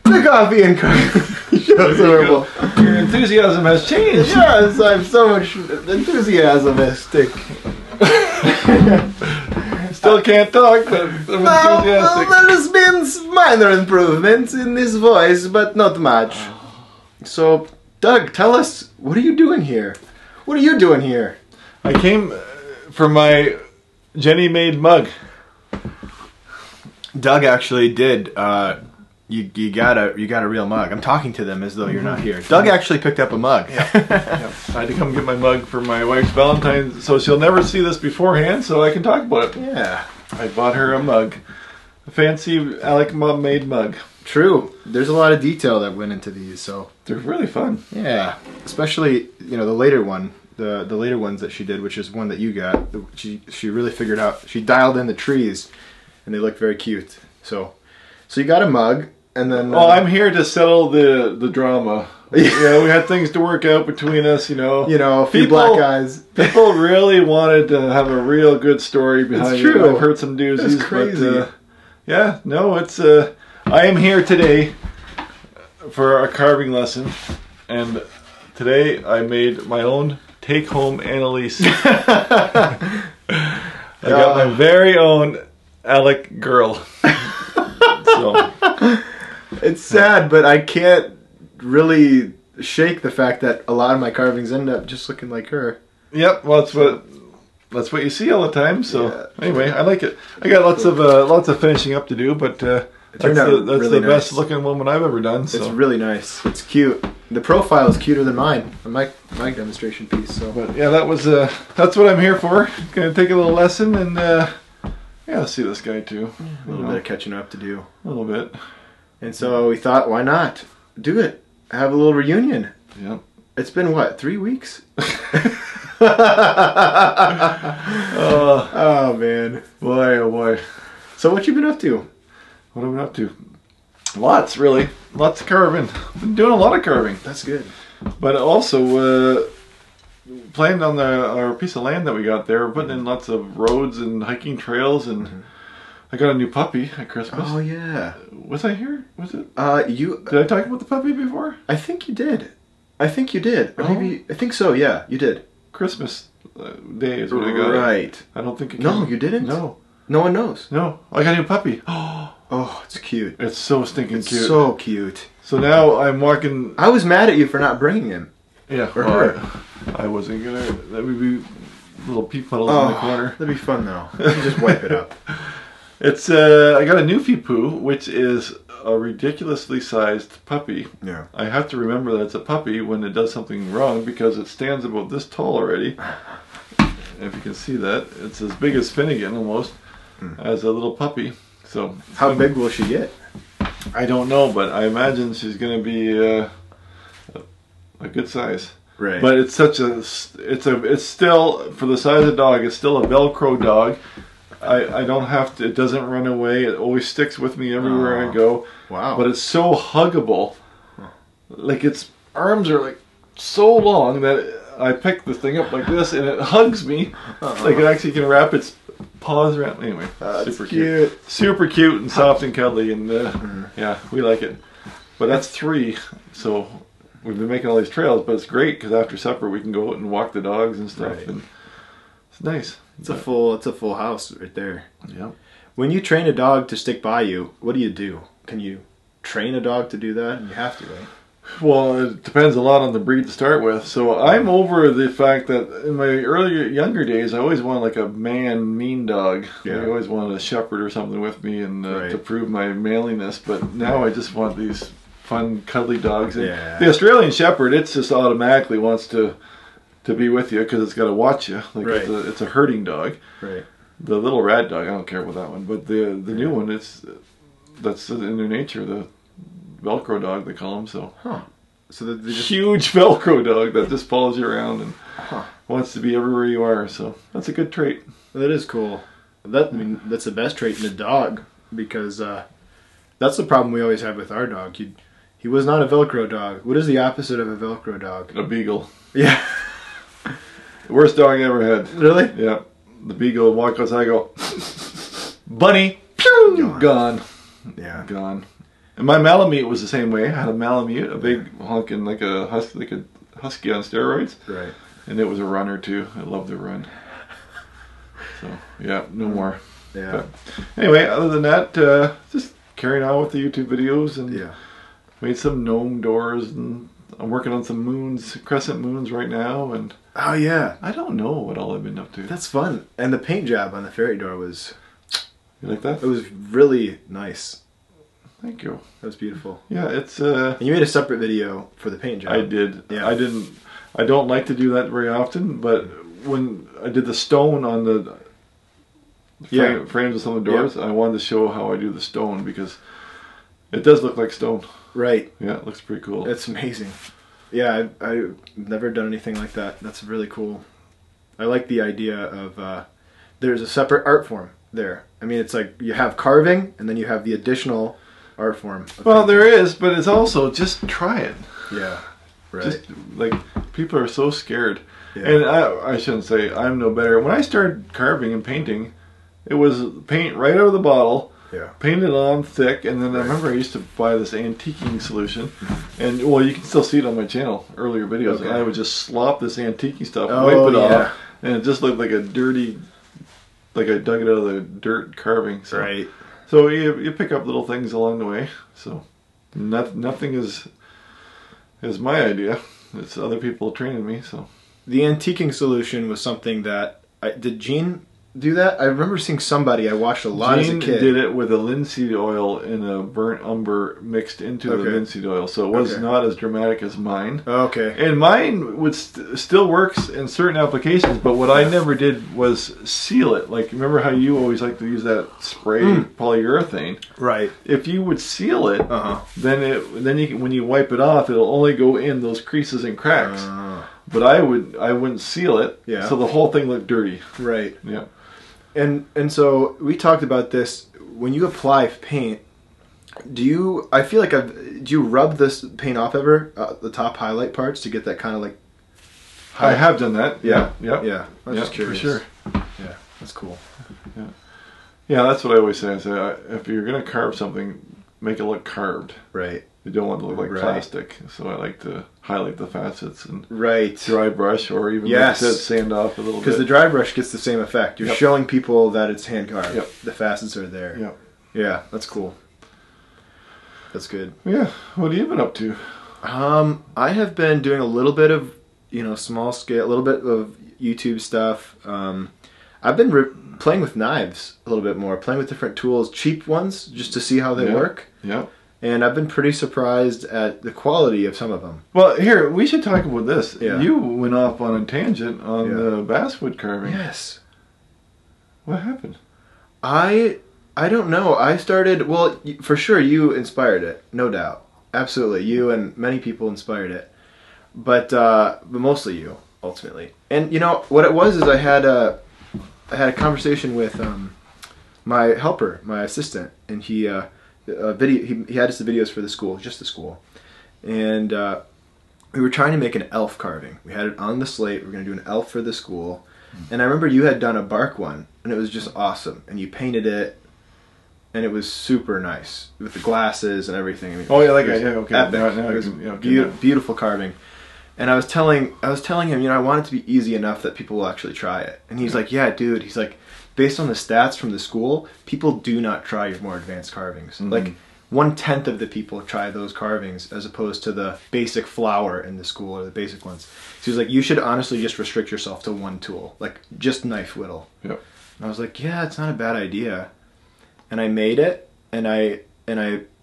The coffee and cookie show's horrible. Your enthusiasm has changed. Yes, I have so much enthusiastic. Still can't talk, but I'm enthusiastic. Well, there's been minor improvements in this voice, but not much. So, Doug, tell us, what are you doing here? What are you doing here? I came for my Jenny-made mug. Doug actually did. You got a real mug. I'm talking to them as though you're not here. Doug actually picked up a mug. Yeah. I had to come get my mug for my wife's Valentine's, so she'll never see this beforehand, so I can talk about it. Yeah. I bought her a mug. A fancy Alec made mug. True. There's a lot of detail that went into these, so They're really fun. yeah. Especially, you know, the later one, the later ones that she did, which is one that you got. She really figured out. She dialed in the trees, and they look very cute. So you got a mug, and then. Well, I'm here to settle the drama. Yeah, we had things to work out between us, you know. You know, a few black guys. People really wanted to have a real good story behind It's true. it. I've heard some doozies. That's crazy. But, yeah, no, it's. I am here today for a carving lesson, and today I made my own take-home Annalise. I got my very own Alec girl. So. It's sad, but I can't really shake the fact that a lot of my carvings end up just looking like her. Yep, well, that's what you see all the time. So Yeah. anyway, I like it. I got lots of finishing up to do, but that's really the best nice. looking woman I've ever done. So. It's really nice. It's cute. The profile is cuter than mine. My demonstration piece. So, But yeah, that's what I'm here for. Gonna take a little lesson and yeah, see this guy too. a little bit of catching up to do. A little bit. And so we thought, why not do it? Have a little reunion. Yep. It's been what, 3 weeks? Oh man, Boy, oh boy. So what you been up to? What am I up to? Lots, really. Lots of carving. Been doing a lot of carving. That's good. But also, planned on our piece of land that we got there, putting in lots of roads and hiking trails, and I got a new puppy at Christmas. Oh yeah. Was I here? Was it? You. Did I talk about the puppy before? I think you did. Or Oh. maybe I think so. Yeah, you did. Christmas Day is when I got it. Right. I don't think it No, came. you didn't. No. No one knows. No. I got a new puppy. Oh, it's cute. It's so stinking It's cute. so cute. So now I'm walking. I was mad at you for not bringing him. Yeah. Or well, her. I wasn't gonna. That would be little pee puddles in the corner. That'd be fun though. You can just wipe it up. It's I got a Newfie Poo, which is a ridiculously sized puppy. Yeah. I have to remember that it's a puppy when it does something wrong because it stands about this tall already. If you can see that, it's as big as Finnegan almost as a little puppy. So How big will she get? I don't know, but I imagine she's going to be a good size. Right. But it's it's still, for the size of the dog, it's still a Velcro dog. I don't have to, it doesn't run away. It always sticks with me everywhere I go. Wow. But it's so huggable. Like its arms are like so long that I pick the thing up like this and it hugs me. Like it actually can wrap its paws around. Anyway, super cute. Super cute and soft and cuddly, and yeah, we like it. But that's 3, so we've been making all these trails, but it's great because after supper we can go out and walk the dogs and stuff. Right. And it's nice. It's a full house right there. Yeah. When you train a dog to stick by you, what do? Can you train a dog to do that? You have to, right? Well, it depends a lot on the breed to start with. So I'm over the fact that in my younger days, I always wanted like a mean dog. Yeah. I always wanted a shepherd or something with me and Right. to prove my manliness. But now I just want these fun, cuddly dogs. And Yeah. the Australian Shepherd, it's just automatically wants to be with you because it's got to watch you. Like Right. it's a herding dog. Right. The little rat dog, I don't care about that one. But the new one, that's in their nature. The Velcro dog, they call them. So. Huh. So they just Huge Velcro dog that just follows you around and Huh. wants to be everywhere you are. So that's a good trait. That is cool. That's the best trait in a dog because that's the problem we always have with our dog. He was not a Velcro dog. What is the opposite of a Velcro dog? A beagle. Yeah. The worst dog I ever had. Really? Yeah. The beagle would walk outside, go, bunny, pew, gone. Yeah. Gone. And my Malamute was the same way. I had a Malamute, a big honking like a husky on steroids. Right. And it was a runner too. I loved to run. So yeah, no more. Yeah. But anyway, other than that, just carrying on with the YouTube videos and Yeah. made some gnome doors, and I'm working on some moons, crescent moons right now, and Oh yeah. I don't know what all I've been up to. That's fun. And the paint job on the fairy door was, You like that? it was really nice. Thank you. That was beautiful. Yeah, it's And you made a separate video for the paint job. I did. Yeah. I don't like to do that very often, but when I did the stone on the frames of some of the doors, I wanted to show how I do the stone because it does look like stone. Right. Yeah, it looks pretty cool. It's amazing. Yeah, I've never done anything like that. That's really cool. I like the idea of there's a separate art form there. I mean, it's like you have carving and then you have the additional art form. Well, there is, but it's also just try it. Yeah. Right. Just like people are so scared. Yeah. And I shouldn't say I'm no better. When I started carving and painting, it was paint right out of the bottle. Yeah. Painted on thick, and then I remember I used to buy this antiquing solution, and well, you can still see it on my channel, earlier videos, Okay. and I would just slop this antiquing stuff, Oh, wipe it yeah. off, and it just looked like a dirty, like I dug it out of the dirt carving. So, Right. so you pick up little things along the way. So nothing is my idea. It's other people training me. So The antiquing solution was something that did Gene do that? I remember seeing somebody. I watched a lot as a Gene kid. did it with a linseed oil and a burnt umber mixed into the Okay. linseed oil, so it was Okay. not as dramatic as mine. Okay. And mine would still works in certain applications, but what I never did was seal it. Like, remember how you always like to use that spray polyurethane? Right. If you would seal it, Uh-huh. then you can, when you wipe it off, it'll only go in those creases and cracks. But I wouldn't seal it, Yeah. so the whole thing looked dirty. Right. Yeah. And so we talked about this. When you apply paint, do you rub this paint off ever, the top highlight parts, to get that kind of like... I have done that. Yeah. Yeah. Yeah. I was just curious. For sure. Yeah. That's cool. Yeah, that's what I always say. I say, if you're going to carve something, make it look carved. Right. You don't want it to look like Right. plastic. So I like to highlight the facets and Right. dry brush, or even Yes. like I said, sand off a little bit. Because the dry brush gets the same effect. You're Yep. showing people that it's hand carved. Yep. The facets are there. Yep. Yeah, that's cool. That's good. Yeah. What have you been up to? I have been doing a little bit of, small scale, a little bit of YouTube stuff. I've been playing with knives a little bit more, playing with different tools, cheap ones, just to see how they work. Yeah. And I've been pretty surprised at the quality of some of them. Well, here, we should talk about this. Yeah. You went off on a tangent on Yeah. the basswood carving. Yes. What happened? I don't know. I started, well, for sure you inspired it, no doubt. Absolutely. You and many people inspired it. But mostly you, ultimately. And what it was is I had a conversation with my helper, my assistant, and he had us the videos for the school, just the school. And we were trying to make an elf carving. We had it on the slate. We were going to do an elf for the school. And I remember you had done a bark one, and it was just awesome. And you painted it, and it was super nice with the glasses and everything. I mean, Oh, yeah, like it was okay. epic. Now It I was can, okay, beautiful carving. And I was telling him, I want it to be easy enough that people will actually try it. And he's like, yeah, dude. He's like, based on the stats from the school, people do not try your more advanced carvings. Mm-hmm. Like 1/10 of the people try those carvings as opposed to the basic flower in the school or the basic ones. So he was like, you should honestly just restrict yourself to one tool, like just knife whittle. Yep. And I was like, yeah, it's not a bad idea. And I made it, and I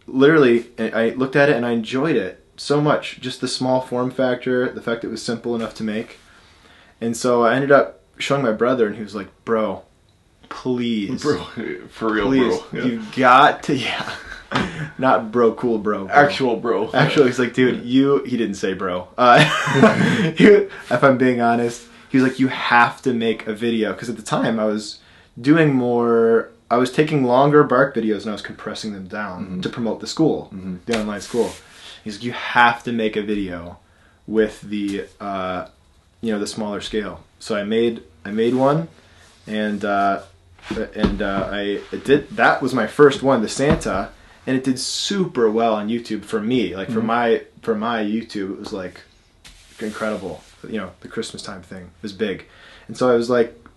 literally looked at it and I enjoyed it so much. Just the small form factor, the fact it was simple enough to make. And so I ended up showing my brother, and he was like, bro, please. Bro, for real, Please, bro. Yeah. you've got to, yeah. Not bro, cool bro. Actual bro. Actually, he's like, dude, he didn't say bro. If I'm being honest, he was like, you have to make a video. Because at the time, I was taking longer bark videos and I was compressing them down to promote the school, the online school. He's like, you have to make a video with the the smaller scale. So I made one, and I did. That was my first one, the Santa, and it did super well on YouTube for me. Like for my YouTube, it was like incredible. The Christmas time thing was big, and so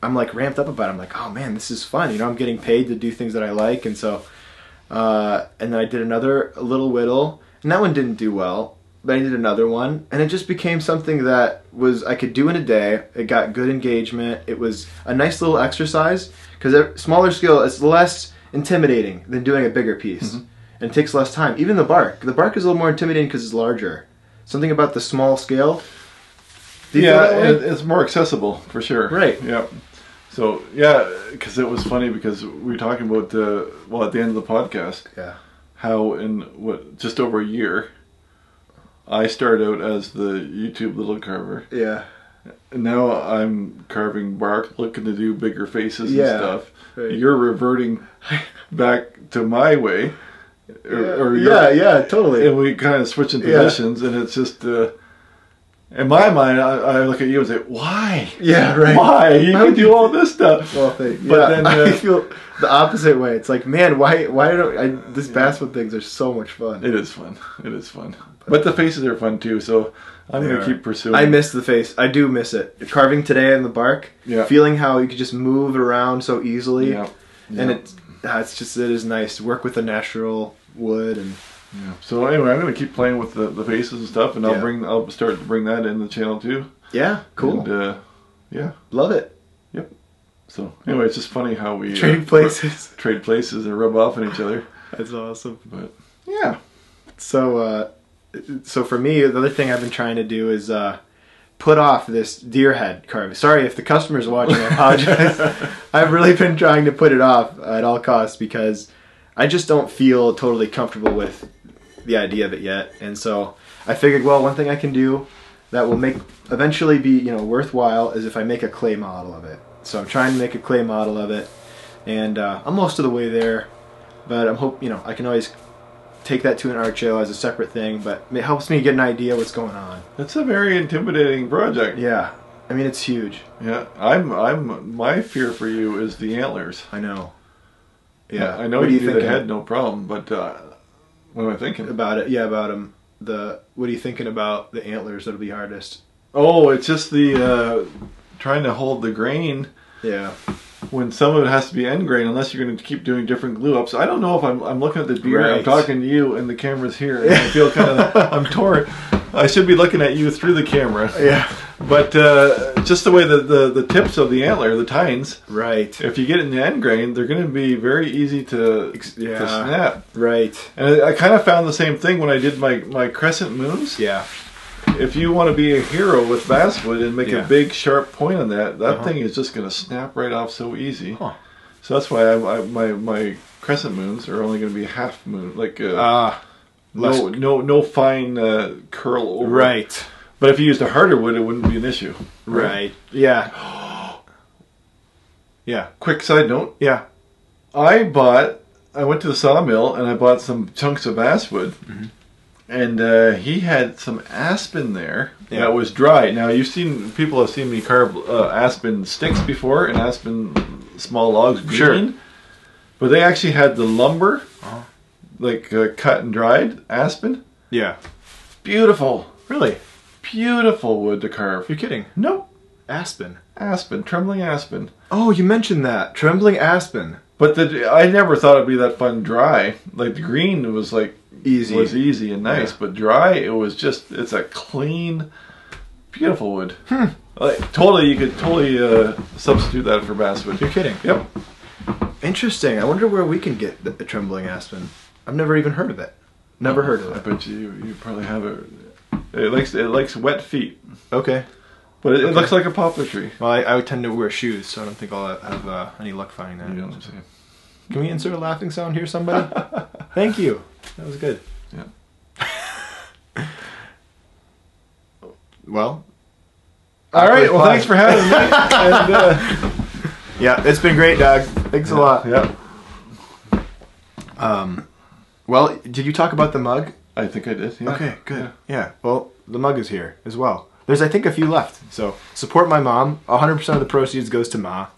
I'm ramped up about it. I'm like, oh man, this is fun. I'm getting paid to do things that I like, and so and then I did another Little Whittle, and that one didn't do well. But I did another one, and it just became something that I could do in a day. It got good engagement. It was a nice little exercise, because smaller scale is less intimidating than doing a bigger piece, and it takes less time. Even the bark is a little more intimidating because it's larger. Something about the small scale. It's more accessible for sure. Right. Yeah. So yeah, because it was funny because we were talking about at the end of the podcast, how in just over a year, I started out as the YouTube little carver. Yeah. And now I'm carving bark, looking to do bigger faces and stuff. Right. You're reverting back to my way. Yeah, totally. And we kind of switch in positions, and it's just... in my mind, I look at you and say, why? Yeah, right. Why? You can do all this stuff. Well, but then I feel the opposite way. It's like, man, why don't this basswood things are so much fun. It is fun. But the faces are fun too, so I'm going to keep pursuing. I miss the face. I do miss it. Carving today in the bark, feeling how you could just move it around so easily. Yeah. And it is nice to work with the natural wood and... Yeah. So anyway, I'm going to keep playing with the faces and stuff, and I'll start to bring that in the channel too. Yeah, cool. And, love it. Yep. So anyway, it's just funny how we trade places and rub off on each other. That's awesome. But yeah. So for me, the other thing I've been trying to do is put off this deer head carving. Sorry if the customer's watching. I apologize. I've really been trying to put it off at all costs because I just don't feel totally comfortable with the idea of it yet, and so I figured, well, one thing I can do that will eventually be worthwhile is if I make a clay model of it. So I'm trying to make a clay model of it, and I'm most of the way there, but I can always take that to an art show as a separate thing, but it helps me get an idea what's going on. It's a very intimidating project. Yeah, I mean, it's huge. Yeah, my fear for you is the antlers. I know. Yeah, I know you do the head, no problem, but what am I thinking? About it, about them. What are you thinking about the antlers that'll be hardest? Oh, it's just the trying to hold the grain. Yeah. When some of it has to be end grain, unless you're going to keep doing different glue ups. I don't know if I'm looking at the deer. Right. I'm talking to you, and the camera's here, and I feel kind of I'm torn. I should be looking at you through the camera. Yeah. But just the way the tips of the antler, the tines. Right. If you get in the end grain, they're going to be very easy to snap. Right. And I kind of found the same thing when I did my crescent moons. Yeah. If you want to be a hero with basswood and make a big sharp point on that thing is just going to snap right off so easy. Huh. So that's why my crescent moons are only going to be half moon, like no fine curl over. Right. But if you used a harder wood, it wouldn't be an issue. Right. Yeah. Yeah. Quick side note. Yeah. I went to the sawmill and I bought some chunks of basswood. Mm-hmm. And he had some aspen there that was dry. Now people have seen me carve aspen sticks before and aspen small logs green. Sure. But they actually had the lumber, cut and dried aspen. Yeah. Beautiful. Really? Beautiful wood to carve. You're kidding? Nope. Aspen. Aspen. Trembling aspen. Oh, you mentioned that. Trembling aspen. But I never thought it'd be that fun dry. Like the green was easy and nice, but dry it's a clean, beautiful wood. You could totally substitute that for basswood. You're kidding? Yep. Interesting. I wonder where we can get the trembling aspen. I've never even heard of it. Never heard of it. I bet you probably have it. It likes wet feet. Okay. But it looks like a poplar tree. Well, I would tend to wear shoes, so I don't think I'll have any luck finding that. You know what I'm saying? Can we insert a laughing sound here, somebody? Thank you. That was good. Yeah. Well. All right. Well, thanks for having me. And, yeah, it's been great, Doug. Thanks a lot. Yeah. Well, did you talk about the mug? I think I did. Yeah. Okay, good. Yeah. Well, the mug is here as well. There's, I think, a few left. So support my mom. 100% of the proceeds goes to Ma.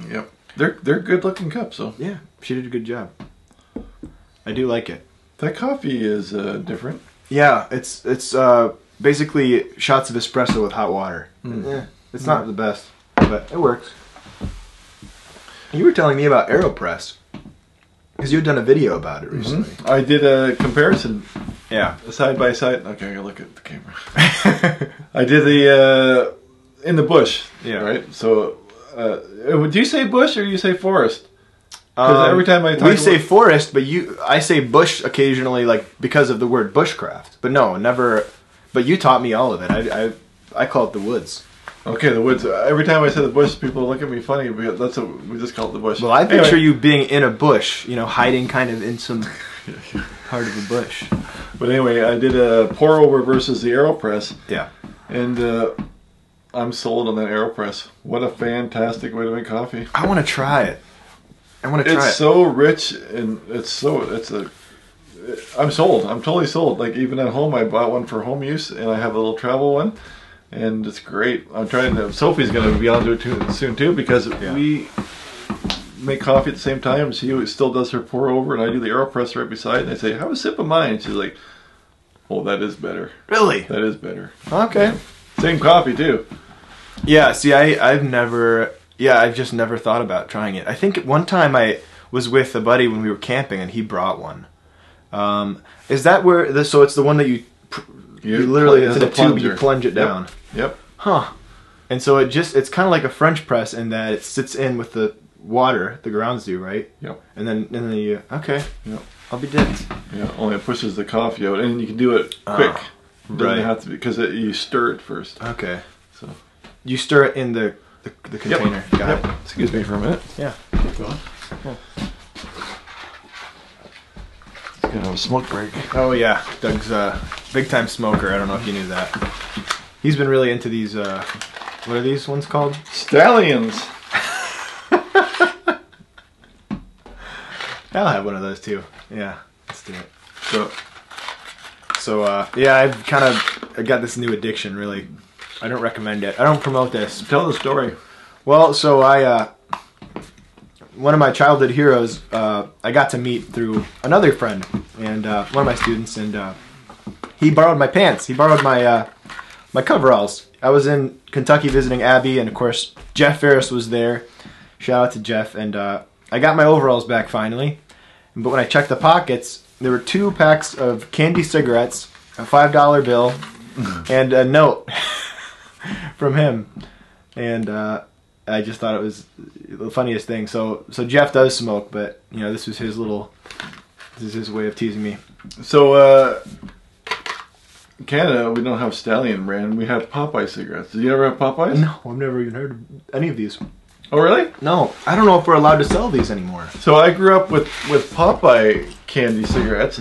Yep. They're good looking cups, though. Yeah, she did a good job. I do like it. That coffee is different. Yeah, it's basically shots of espresso with hot water. It's not the best, but it works. You were telling me about AeroPress because you had done a video about it recently. I did a comparison. Yeah, Side by side. Okay, I gotta look at the camera. I did the in the bush. Yeah. Right. So, do you say bush or you say forest? Because every time I talk, we say forest, but I say bush occasionally, like because of the word bushcraft. But no, never. But you taught me all of it. I call it the woods. Okay, the woods. Every time I say the bush, people look at me funny because that's what we just call it, the bush. Well, I picture you being in a bush, hiding kind of in some part of a bush. But anyway, I did a pour over versus the AeroPress. Yeah. And I'm sold on that AeroPress. What a fantastic way to make coffee. I want to try it. It's so rich and I'm sold. I'm totally sold. Like even at home, I bought one for home use, and I have a little travel one, and it's great. I'm trying to. Sophie's going to be on to it soon too because we make coffee at the same time. She still does her pour over, and I do the AeroPress right beside. And I say, "Have a sip of mine." She's like, "Oh, that is better. Really? That is better." Okay. Same coffee too. Yeah. See, I've just never thought about trying it. I think one time I was with a buddy when we were camping, and he brought one. Is that where? So it's the one that you literally it's in a tube. You plunge it down. Yep. Huh. And so it's kind of like a French press in that it sits in with the water, the grounds do, right? Yep. And then you okay. Yep. I'll be dead. Yeah. Only it pushes the coffee out, and you can do it quick. Doesn't have to be because you stir it first. Okay. So you stir it in the container. Yep. Got it. Excuse me for a minute. Yeah. Go on. Yeah. Gonna have a smoke break. Oh yeah, Doug's a big time smoker. I don't know if you knew that. He's been really into these. What are these ones called? Stallions. I'll have one of those too. Yeah, let's do it. So yeah, I got this new addiction. Really, I don't recommend it. I don't promote this. Tell the story. Well, so one of my childhood heroes, I got to meet through another friend and one of my students, and he borrowed my pants. He borrowed my coveralls. I was in Kentucky visiting Abby, and of course Jeff Ferris was there. Shout out to Jeff, and I got my overalls back finally. But when I checked the pockets, there were 2 packs of candy cigarettes, a $5 bill, and a note from him, and I just thought it was the funniest thing. So Jeff does smoke, but this is his way of teasing me. So in Canada, we don't have Stallion brand. We have Popeye cigarettes. Did you ever have Popeyes? No, I've never even heard of any of these. Oh, really? No, I don't know if we're allowed to sell these anymore. So I grew up with Popeye candy cigarettes,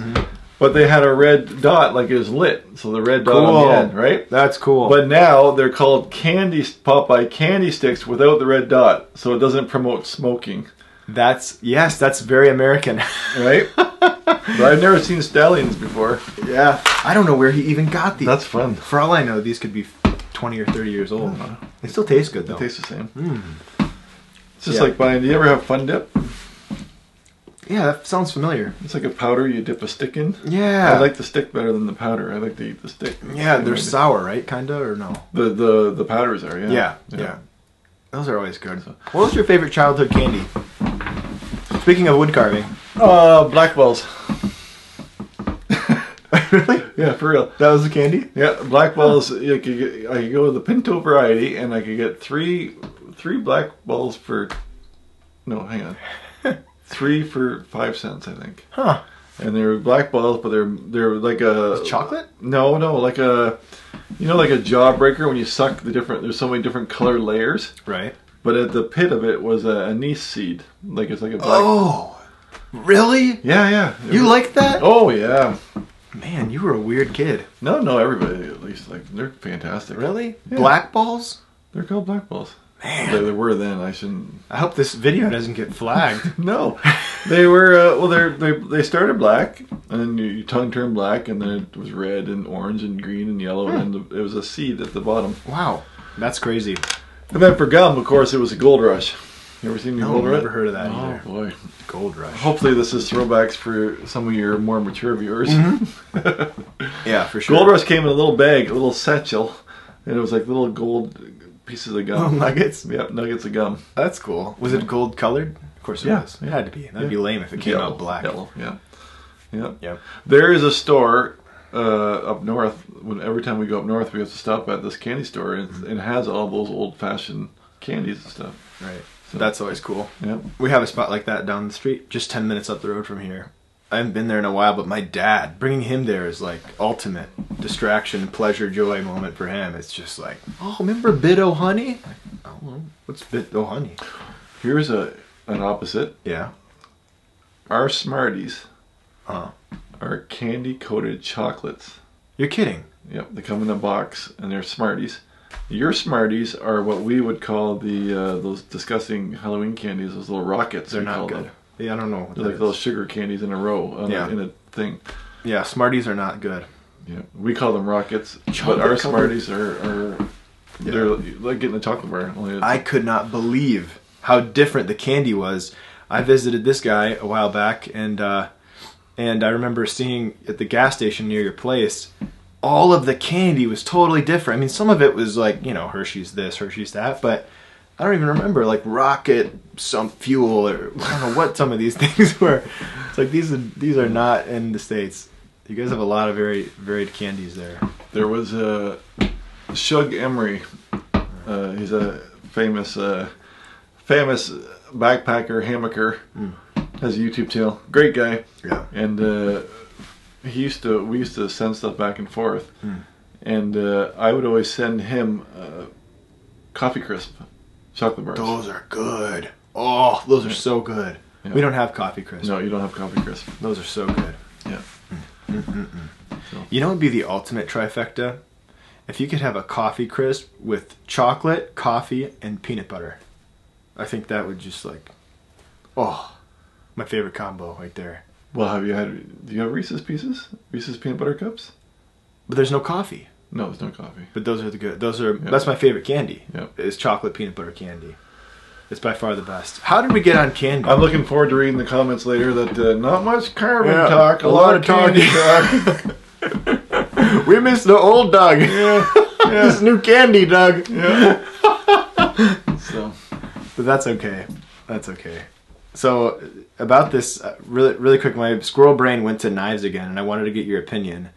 but they had a red dot, like it was lit. So the red dot on the end, right? That's cool. But now they're called Popeye candy sticks without the red dot, so it doesn't promote smoking. That's very American. Right? But I've never seen Stallions before. Yeah. I don't know where he even got these. That's fun. For all I know, these could be 20 or 30 years old. They still taste good, though. They taste the same. It's just like buying... Do you ever have Fun Dip? Yeah, that sounds familiar. It's like a powder you dip a stick in. Yeah. I like the stick better than the powder. I like to eat the stick. Yeah, they're sour, right? Kinda, or no? The powders are, yeah. Yeah. Those are always good. What was your favorite childhood candy? Speaking of wood carving. Black balls. Really? Yeah, for real. That was the candy? Yeah, black balls. I could go with the Pinto variety, and I could get three black balls for... No, hang on. 3 for 5 cents, I think. Huh. And they're black balls, but they're like a... Chocolate? No, like a... like a jawbreaker when you suck the different... There's so many different color layers. Right. But at the pit of it was a anise seed. Like it's like a black... Oh! Really? Yeah. You like that? Oh, yeah. Man, you were a weird kid. No, everybody at least. Like, they're fantastic. Really? Yeah. Black balls? They're called black balls. Man. They were then. I shouldn't. I hope this video doesn't get flagged. No, they were. Well, they started black, and then your tongue turned black, and then it was red and orange and green and yellow, and then it was a seed at the bottom. Wow, that's crazy. And then for gum, of course, it was a Gold Rush. You ever seen the Gold Rush? I've never heard of that either. Oh boy, Gold Rush. Hopefully, this is throwbacks for some of your more mature viewers. Yeah, for sure. Gold Rush came in a little bag, a little satchel, and it was like little gold pieces of gum. Oh, nuggets? Yep, nuggets of gum. That's cool. Was it gold colored? Of course it was. It had to be. That'd be lame if it came out black. Yellow, yeah. Yeah. There is a store up north. Every time we go up north, we have to stop at this candy store, and it has all those old-fashioned candies and stuff. Right. So that's always cool. Yeah. We have a spot like that down the street, just 10 minutes up the road from here. I haven't been there in a while, but my dad, bringing him there is like ultimate distraction, pleasure, joy moment for him. It's just like, oh, remember Bit O' Honey? Like, oh, what's Bit O' Honey? Here's an opposite. Yeah. Our Smarties Uh-huh. are candy-coated chocolates. You're kidding. Yep, they come in a box, and they're Smarties. Your Smarties are what we would call the those disgusting Halloween candies, those little rockets. They're not good. Them. Yeah, I don't know. They're like those sugar candies in a row in a thing. Yeah, Smarties are not good. Yeah, we call them rockets, Chocolate but our covered? Smarties are they're like getting a chocolate bar. Only I could not believe how different the candy was. I visited this guy a while back, and I remember seeing at the gas station near your place, all of the candy was totally different. I mean, some of it was like, you know, Hershey's this, Hershey's that, but I don't even remember, like rocket, some fuel, or I don't know what some of these things were. It's like these are not in the States. You guys have a lot of very varied candies there. There was Shug Emery. He's a famous backpacker, hammocker. Has a YouTube channel. Great guy. Yeah. And we used to send stuff back and forth. And I would always send him Coffee Crisp chocolate bars. Those are good. Oh, those are so good. Yeah. We don't have Coffee Crisp. No, you don't have Coffee Crisp. Those are so good. Yeah. So. You know what would be the ultimate trifecta? If you could have a Coffee Crisp with chocolate, coffee, and peanut butter. I think that would just like, oh, my favorite combo right there. Well, do you have Reese's Pieces? Reese's Peanut Butter Cups? But there's no coffee. No, there's no coffee. But those are the good. That's my favorite candy. Yep. Is chocolate peanut butter candy. It's by far the best. How did we get on candy? I'm looking forward to reading the comments later that not much carbon talk, a lot of candy talk. We missed the old Doug. Yeah. This new candy Doug. Yeah. So, but that's okay. That's okay. So about this, really quick, my squirrel brain went to knives again, and I wanted to get your opinion.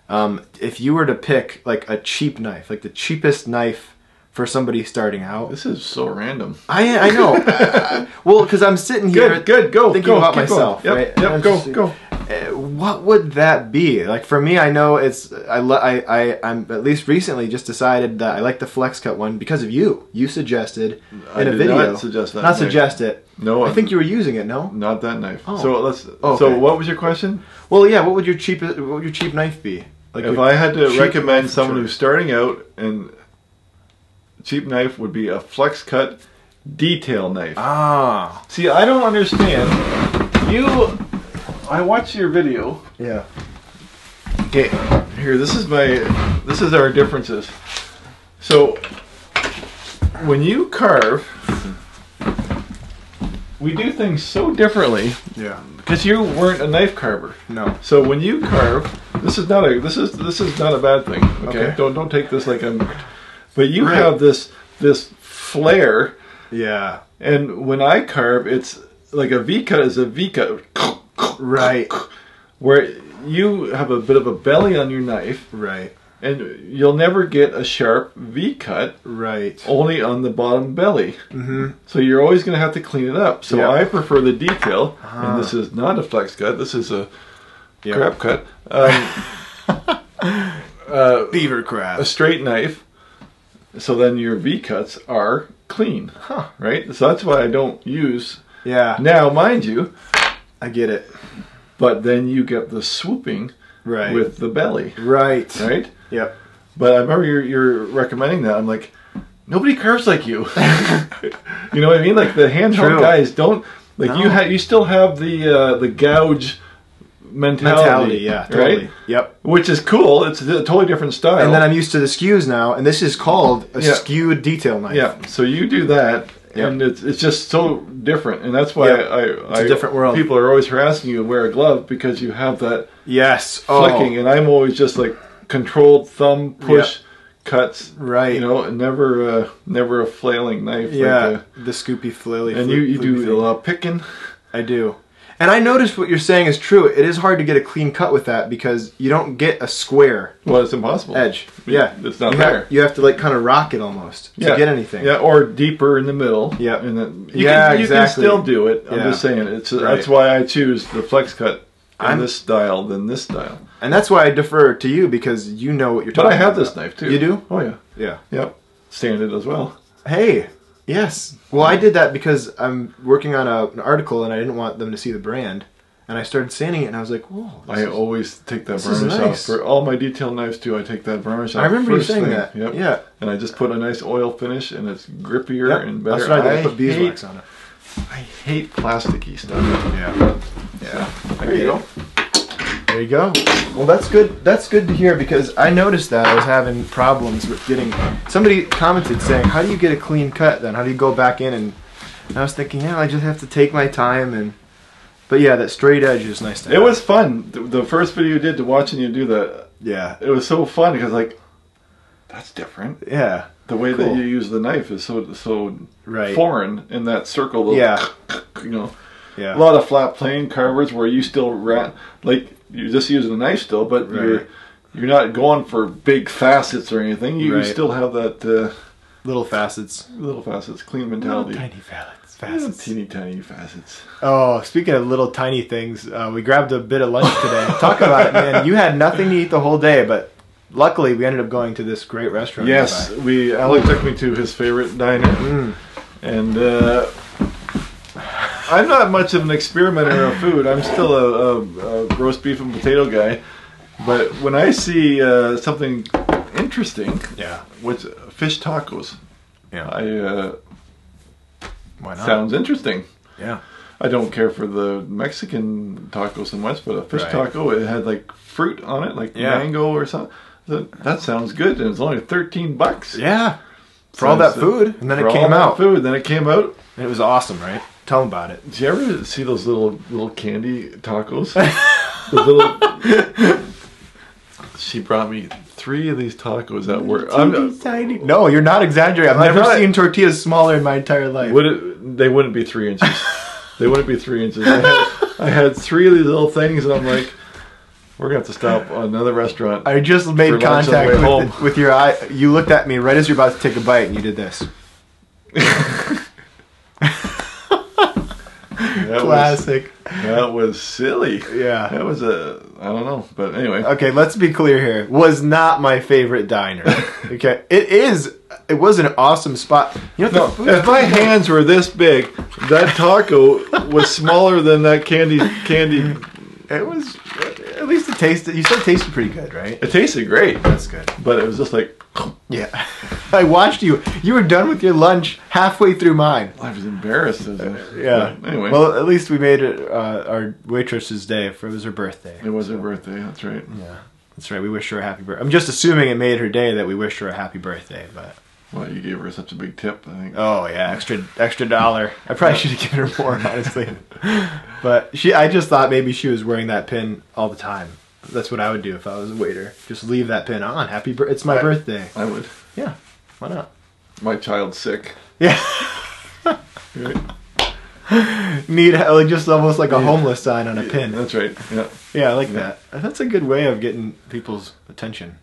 If you were to pick like a cheap knife, like the cheapest knife for somebody starting out. this is so random. I know. Well, because I'm sitting here thinking about myself. Going. Right? Yep, go. What would that be? Like for me, I know I'm at least recently just decided that I like the flex cut one because of you. You suggested in a video. Not suggest that. Not suggest it. No, I think you were using it. No, not that knife. Oh. So okay. So what was your question? Well, yeah. What would your cheap knife be? Like if I had to cheap recommend knife, someone sure. who's starting out, and cheap knife would be a flex cut detail knife. Ah. See, I don't understand. I watched your video. Yeah. Okay, here. This is our differences. So when you carve, we do things so differently. Yeah. Because you weren't a knife carver. No. So when you carve, this is not a bad thing. Okay. Okay. Don't take this like I'm. But you Right. have this flair, Yeah. and when I carve, it's like a V cut is a V cut. Right. Where you have a bit of a belly on your knife, Right. and you'll never get a sharp V cut. Right. Only on the bottom belly. Mm-hmm. So you're always going to have to clean it up. So Yeah. I prefer the detail, Ah. and this is not a flex cut. This is a Yeah. crap cut. Beaver A crab. straight knife. So then your V cuts are clean, Huh. right? So that's why I don't use. Yeah. Now, mind you, I get it. but then you get the swooping Right. with the belly, Right. right? Yep. But I remember you're recommending that. I'm like, nobody carves like you. You know what I mean? Like the handheld guys don't like you still have the gouge mentality, yeah, totally. Right? Yep. Which is cool. It's a totally different style. And then I'm used to the skews now, and this is called a skewed detail knife. Yeah. So you do that, and it's just so different, and that's why it's a different world. People are always harassing you to wear a glove because you have that flicking, and I'm always just like controlled thumb push. Cuts, right? You know, never a flailing knife. Yeah, like the scoopy flaily. And you do a lot of picking. I do, and I noticed what you're saying is true. It is hard to get a clean cut with that because you don't get a square. Well, it's impossible. Edge. Yeah, it's not there. You have to like kind of rock it almost to get anything. Yeah, or deeper in the middle. Yeah, and then you can still do it. I'm just saying that's why I choose the flex cut in this style than this style. And that's why I defer to you because you know what you're talking about. But I have this knife too. You do? Oh yeah. Yeah. Yep. Sanded as well. Hey. Yes. Well, I did that because I'm working on an article and I didn't want them to see the brand. And I started sanding it and I was like, whoa. I always take that varnish off. For all my detail knives too, I take that varnish off. I remember you saying that. Yep. Yeah. And I just put a nice oil finish and it's grippier and better. That's what I did. I put beeswax on it. I hate plasticky stuff. Yeah. Yeah. There you go. There you go. Well, that's good. That's good to hear because I noticed that I was having problems with getting. Somebody commented saying, "How do you get a clean cut? Then how do you go back in?" And I was thinking, yeah, I just have to take my time and. But yeah, that straight edge is nice to have. It was fun. The first video you did to watching you do that. Yeah. It was so fun because like, that's different. Yeah. The way that you use the knife is so foreign in that circle. Yeah. You know. Yeah. A lot of flat plane carvers where you still like you're just using a knife still, but you're not going for big facets or anything. You still have that little facets, clean mentality. Little tiny facets, teeny tiny facets. Oh, speaking of little tiny things, we grabbed a bit of lunch today. Talk about it, man. You had nothing to eat the whole day, but luckily we ended up going to this great restaurant. Yes, Alec took me to his favorite diner, and. I'm not much of an experimenter of food. I'm still a roast beef and potato guy. But when I see something interesting, with fish tacos, why not? Sounds interesting. Yeah. I don't care for the Mexican tacos so much, but a fish taco, it had like fruit on it, like mango or something. That sounds good, and it's only $13. Yeah. For all that food, and then it came out. Then it came out. And it was awesome, right? Tell them about it. Did you ever see those little candy tacos? Those little. She brought me 3 of these tacos at work. Tiny. No, you're not exaggerating. I've never seen tortillas smaller in my entire life. They wouldn't be 3 inches. They wouldn't be 3 inches. I had 3 of these little things, and I'm like, we're gonna have to stop at another restaurant. I just made contact with your eye. You looked at me right as you're about to take a bite, and you did this. Classic. That was silly. Yeah. That was I don't know, but anyway. Okay, let's be clear here. Was not my favorite diner. Okay, it was an awesome spot. You know, if my hands were this big, that taco was smaller than that candy. It was, at least it tasted. You said it tasted pretty good, right? It tasted great. That's good. But it was just like. Yeah. I watched you. You were done with your lunch halfway through mine. I was embarrassed. Yeah. Anyway. Well, at least we made it our waitress's day. It was her birthday. It was her birthday. That's right. Yeah. That's right. We wished her a happy birthday. I'm just assuming it made her day that we wished her a happy birthday, but. Well, you gave her such a big tip, I think. Oh yeah, extra $1. I probably should have given her more, honestly. But I just thought maybe she was wearing that pin all the time. That's what I would do if I was a waiter. Just leave that pin on. It's my birthday. I would. Yeah. Why not? My child's sick. Yeah. Need like just almost like a homeless sign on a pin. That's right. Yeah. Yeah, I like that. That's a good way of getting people's attention.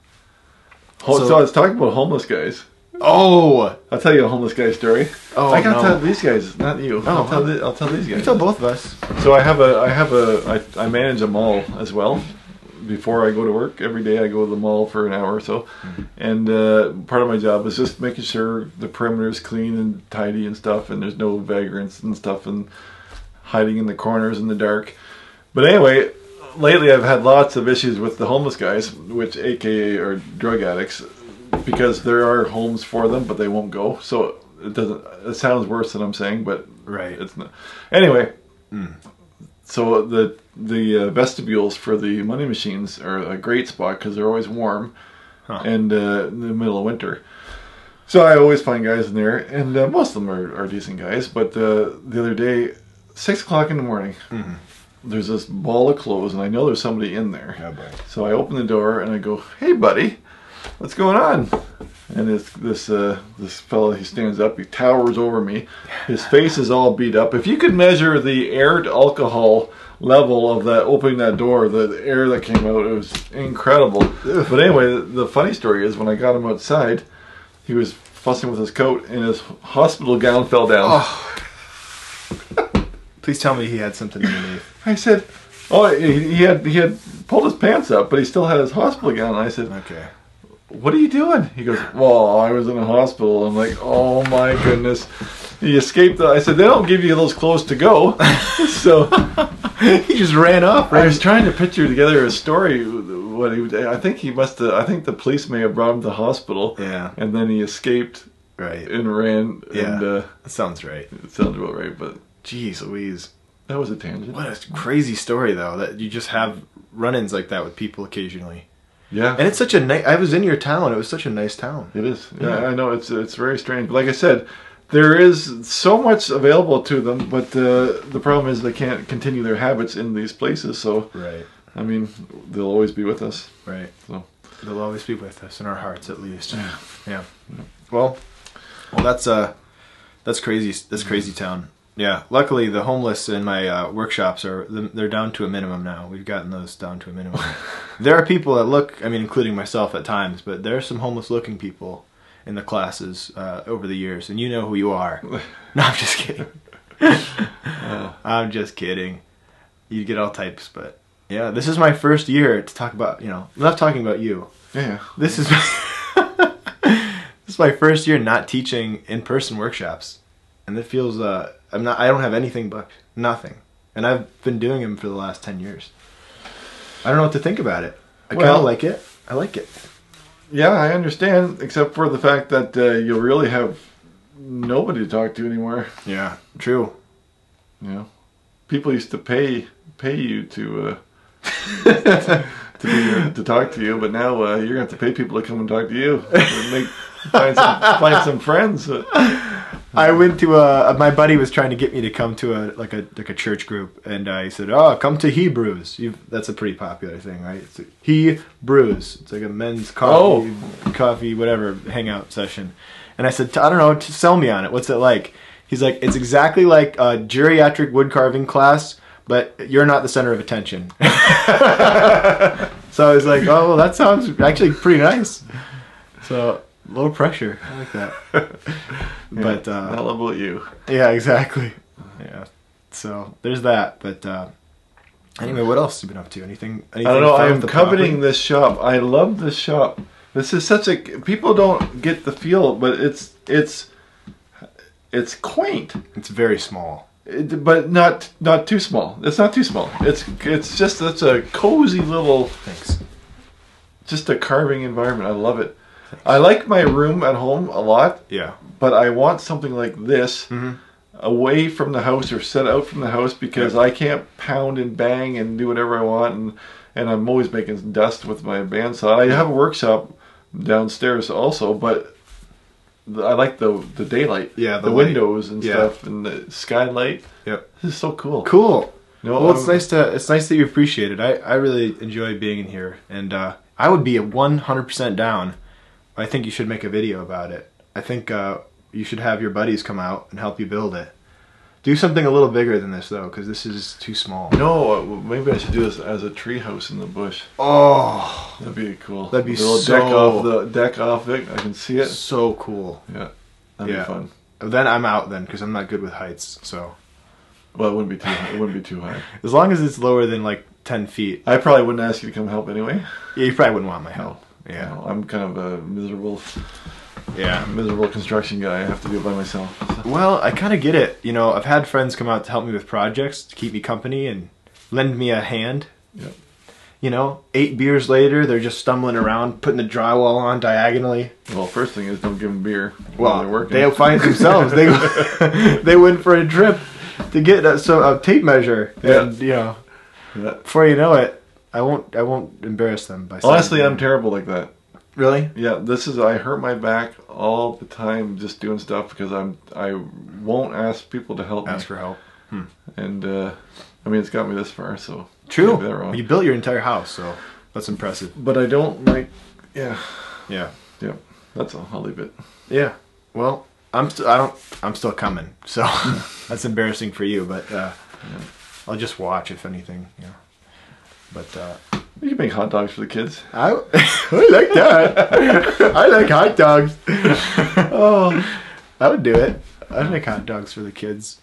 So I was talking about homeless guys. Oh, I'll tell you a homeless guy story. Oh, I gotta tell these guys, not you. Oh, I'll tell these guys. You tell both of us. So I manage a mall as well. Before I go to work, every day I go to the mall for an hour or so, and part of my job is just making sure the perimeter is clean and tidy and stuff, and there's no vagrants and stuff and hiding in the corners in the dark. But anyway, lately I've had lots of issues with the homeless guys, which AKA are drug addicts. because there are homes for them, but they won't go. So it doesn't. It sounds worse than I'm saying, but Right. it's not. Anyway, so the vestibules for the money machines are a great spot because they're always warm, and in the middle of winter. So I always find guys in there, and most of them are decent guys. But the other day, 6 o'clock in the morning, there's this ball of clothes, and I know there's somebody in there. Oh, boy. So I open the door and I go, "Hey, buddy, what's going on?" And this fellow, he stands up, he towers over me. His face is all beat up. If you could measure the air to alcohol level of that opening that door, the air that came out, it was incredible. But anyway, the funny story is when I got him outside, he was fussing with his coat and his hospital gown fell down. Oh. Please tell me he had something underneath. I said, "Oh, he had pulled his pants up, but he still had his hospital gown." And I said, Okay. "What are you doing?" He goes, "Well, I was in a hospital." I'm like, "Oh my goodness." He escaped. I said, "They don't give you those clothes to go." So he just ran off. Right? I was trying to picture together a story. What he, I think he must have. I think the police may have brought him to the hospital. Yeah. And then he escaped. Right. And ran. Yeah. And, that sounds right. It sounds about right, but Jeez Louise. that was a tangent. What a crazy story, though, that you just have run-ins like that with people occasionally. Yeah. And it's such a nice... I was in your town. It was such a nice town. It is. Yeah, I know. It's very strange. But like I said, there is so much available to them, but the problem is they can't continue their habits in these places. So, Right. I mean, they'll always be with us. Right. So They'll always be with us, in our hearts at least. Yeah. Well, that's crazy. That's crazy town. Yeah. Luckily, the homeless in my workshops they're down to a minimum now. We've gotten those down to a minimum. There are people that look, I mean, including myself at times, but there are some homeless-looking people in the classes over the years, and you know who you are. No, I'm just kidding. I'm just kidding. You get all types, but yeah, this is my first year to talk about, I'm not talking about you. yeah, This is this is my first year not teaching in-person workshops, and it feels I don't have anything booked, nothing, and I've been doing them for the last 10 years. I don't know what to think about it. I kind of like it. I like it. yeah, I understand, except for the fact that you'll really have nobody to talk to anymore. Yeah, true. People used to pay you to to talk to you, but now you're gonna have to pay people to come and talk to you. Find some friends. I went to my buddy was trying to get me to come to a church group, and he said, "Oh, come to Hebrews." That's a pretty popular thing, right? It's Hebrews. It's like a men's coffee, whatever, hangout session. And I said, "I don't know, sell me on it. What's it like?" He's like, "It's exactly like a geriatric wood carving class, but you're not the center of attention." So I was like, "Oh, well, that sounds actually pretty nice." So low pressure. I like that. But not about you. Yeah, exactly. Yeah. So there's that. But anyway, what else have you been up to? Anything I don't know. fun I'm with the coveting property? this shop. I love this shop. This is such a people don't get the feel, but it's quaint. It's very small. But not too small. It's not too small. It's just such a cozy little. Thanks. Just a carving environment. I love it. I like my room at home a lot. Yeah. But I want something like this away from the house or set out from the house because I can't pound and bang and do whatever I want, and I'm always making dust with my bandsaw. I have a workshop downstairs also, but I like the daylight. Yeah, the windows and stuff and the skylight. Yep. This is so cool. Cool. No, well, it's nice that you appreciate it. I really enjoy being in here, and I would be 100% down. I think you should make a video about it. I think you should have your buddies come out and help you build it. Do something a little bigger than this, though, because this is too small. No, maybe I should do this as a tree house in the bush. Oh, that'd be cool. That'd be deck off it. I can see it. So cool. Yeah, that'd be fun. Then I'm out then because I'm not good with heights. So, well, it wouldn't be too. It wouldn't be too high. As long as it's lower than like 10 feet. I probably wouldn't ask you to come help anyway. Yeah, you probably wouldn't want my help. No. Yeah, no, I'm kind of a miserable construction guy. I have to do it by myself. So. Well, I kind of get it. I've had friends come out to help me with projects to keep me company and lend me a hand. Yep. You know, 8 beers later, they're just stumbling around, putting the drywall on diagonally. Well, first thing is don't give them beer while they're working. They'll find themselves. They went for a trip to get a tape measure. Yeah. And, you know, before you know it, I won't embarrass them by saying Honestly, I'm terrible like that. Really? Yeah, I hurt my back all the time just doing stuff because I won't ask people to help me. Ask for help. And I mean, it's got me this far, so true. can't be that wrong. You built your entire house, so that's impressive. But I don't like. Yeah. That's all. I'll leave it. Yeah. Well, I'm still coming, so that's embarrassing for you. But I'll just watch if anything. You know. But you can make hot dogs for the kids. I like that. I like hot dogs. Oh, I would do it. I'd make hot dogs for the kids.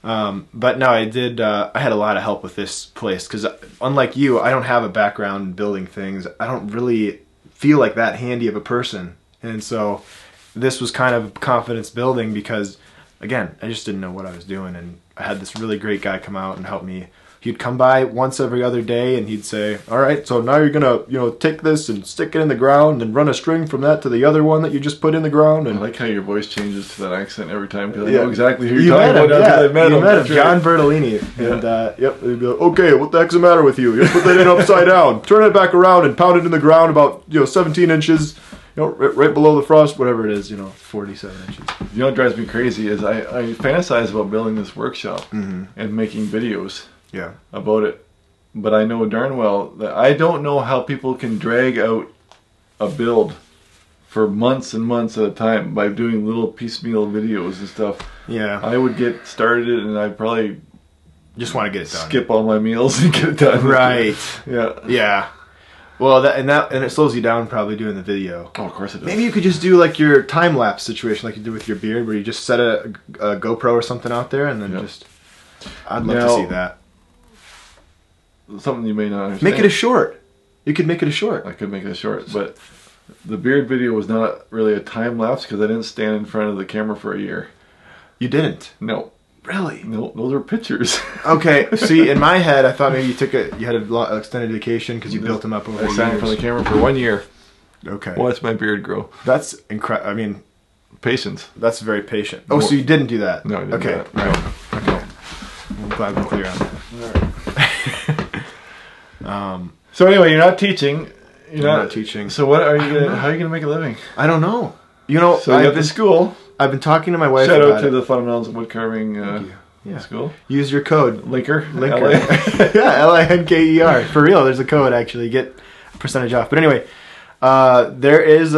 But no, I did. I had a lot of help with this place because, unlike you, I don't have a background in building things. I don't really feel like that handy of a person, and so this was kind of confidence building because, again, I just didn't know what I was doing, and I had this really great guy come out and help me. He'd come by once every other day and he'd say, all right, so now you're going to, take this and stick it in the ground and run a string from that to the other one that you just put in the ground. And I like how your voice changes to that accent every time because I know exactly who you're talking about. Yeah, I met him. John Bertolini. And, yep, he'd be like, okay, what the heck's the matter with you? You put that in upside down, turn it back around and pound it in the ground about, 17 inches, right below the frost, whatever it is, 47 inches. You know what drives me crazy is I fantasize about building this workshop and making videos. Yeah. About it, but I know darn well that I don't know how people can drag out a build for months and months at a time by doing little piecemeal videos and stuff. Yeah. I would get started and I'd probably just want to get it done. Skip all my meals and get it done. Right. Yeah. Yeah. Well, and it slows you down probably doing the video. Oh, of course it does. Maybe you could just do like your time lapse situation, like you did with your beard, where you just set a GoPro or something out there and then just. I'd love to see that. Something you may not understand. Make it a short. You could make it a short. I could make it a short, but the beard video was not really a time lapse because I didn't stand in front of the camera for a year. You didn't? No. Really? No, those are pictures. Okay. See, in my head, I thought maybe you had an extended vacation because you built them up over years. I sat in front of the camera for 1 year. Okay. Watch my beard grow. That's incredible. I mean, patience. That's very patient. Oh, so you didn't do that? No, I didn't do that. Right. Okay. I'm glad we're clear on that. All right. So anyway, you're not teaching. You're not teaching. So what are you gonna? How are you gonna make a living? I don't know. So you have the school. I've been talking to my wife. Shout out to the Fundamentals of Wood Carving school. Use your code. Linker. Yeah, LINKER. For real, there's a code actually. You get a percentage off. But anyway, there is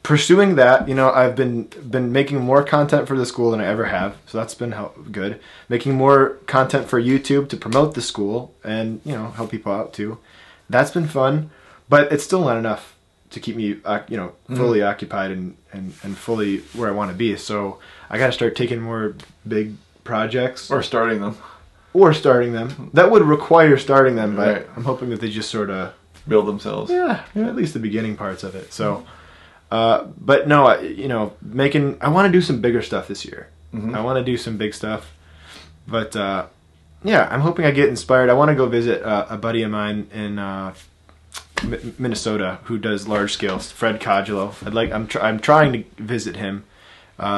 pursuing that. I've been making more content for the school than I ever have, so that's been good. Making more content for YouTube to promote the school and help people out too. That's been fun, but it's still not enough to keep me fully occupied and fully where I want to be. So I got to start taking more big projects or starting them. That would require starting them, but right. I'm hoping that they just sort of build themselves. Yeah, at least the beginning parts of it. So, but no, I want to do some bigger stuff this year. Mm-hmm. I want to do some big stuff, but yeah, I'm hoping I get inspired. I want to go visit a buddy of mine in Minnesota who does large scale, Fred Cogilo. I'm trying to visit him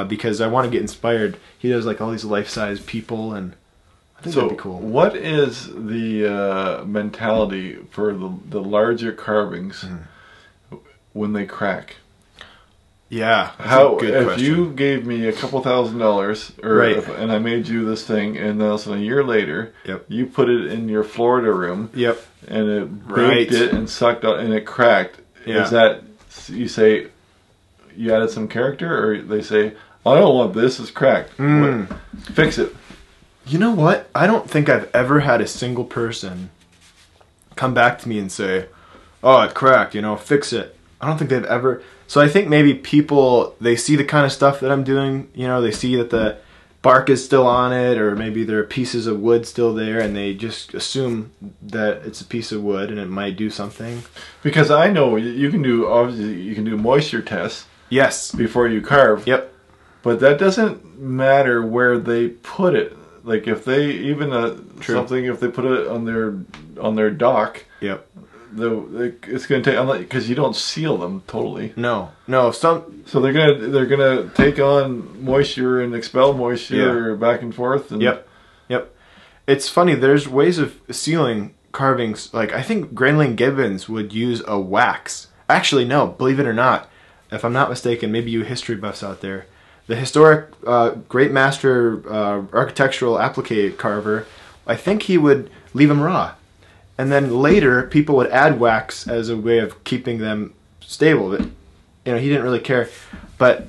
because I want to get inspired. He does like all these life-size people, and I think that'd be cool. What is the mentality for the larger carvings when they crack? Yeah, how a good if question. You gave me a couple $1,000s, and I made you this thing, and then a year later, you put it in your Florida room, and it baked it and sucked out, and it cracked. Yeah. Is that you say you added some character, or they say I don't want this? It's cracked. Fix it. You know what? I don't think I've ever had a single person come back to me and say, "Oh, it cracked. Fix it." I don't think they've ever. So I think maybe people, they see the kind of stuff that I'm doing, they see that the bark is still on it, or maybe there are pieces of wood still there, and they just assume that it's a piece of wood and it might do something. Because I know you can do moisture tests. Yes. Before you carve. Yep. But that doesn't matter where they put it. Like if they if they put it on their dock, Yep. It's going to take, because you don't seal them totally. No. So they're gonna take on moisture and expel moisture back and forth. And Yep. It's funny. There's ways of sealing carvings. Like I think Granling Gibbons would use a wax. Actually, no. Believe it or not, if I'm not mistaken, maybe you history buffs out there, the historic great master architectural applique carver, I think he would leave them raw. And then later, people would add wax as a way of keeping them stable. But he didn't really care. But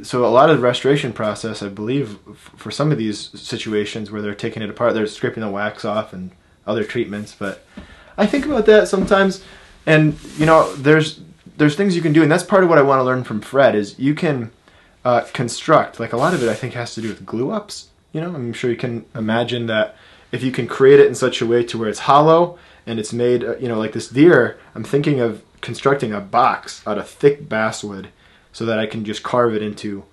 so a lot of the restoration process, I believe, for some of these situations where they're taking it apart, they're scraping the wax off and other treatments. But I think about that sometimes, and there's things you can do, and that's part of what I want to learn from Fred is you can construct. Like a lot of it, I think, has to do with glue ups. I'm sure you can imagine that. If you can create it in such a way to where it's hollow and it's made, like this deer, I'm thinking of constructing a box out of thick basswood so that I can just carve it into,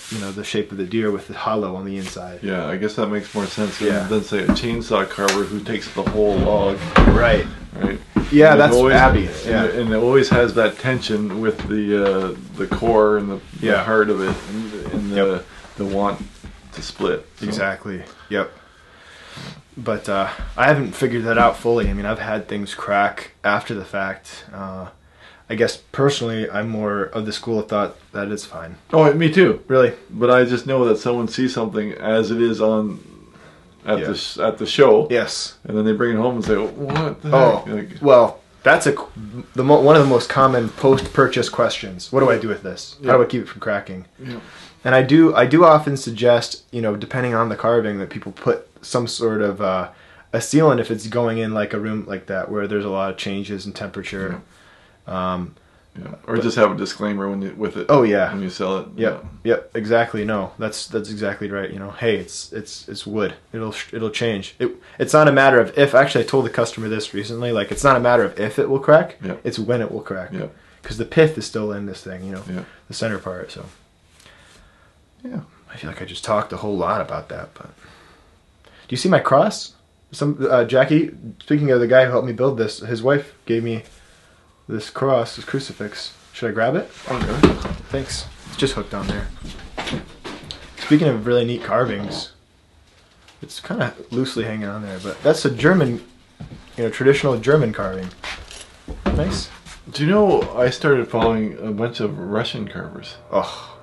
the shape of the deer with the hollow on the inside. Yeah, I guess that makes more sense than say a chainsaw carver who takes the whole log. Right. Yeah, that's Abby. Yeah. And it always has that tension with the core and the heart of it and the want to split. So. Exactly. Yep. But I haven't figured that out fully. I mean, I've had things crack after the fact. I guess personally, I'm more of the school of thought that it's fine. Oh, me too. Really? But I just know that someone sees something as it is at the show. Yes. And then they bring it home and say, "What the heck?" Well, that's one of the most common post-purchase questions. What do I do with this? How do I keep it from cracking? Yeah. And I do often suggest, depending on the carving, that people put some sort of a sealant if it's going in like a room like that where there's a lot of changes in temperature. Or just have a disclaimer with it. Oh yeah. When you sell it. Yep. Exactly. No, that's exactly right. Hey, it's wood. It'll change. It's not a matter of if. Actually, I told the customer this recently. Like, it's not a matter of if it will crack. Yeah. It's when it will crack. Yeah. Because the pith is still in this thing. Yeah. The center part. So. Yeah. I feel like I just talked a whole lot about that, but. Do you see my cross? Jackie, speaking of the guy who helped me build this, his wife gave me this cross, this crucifix. Should I grab it? Okay. Thanks. It's just hooked on there. Speaking of really neat carvings, it's kind of loosely hanging on there, but that's a German, traditional German carving. Nice. Do you know I started following a bunch of Russian carvers? Oh.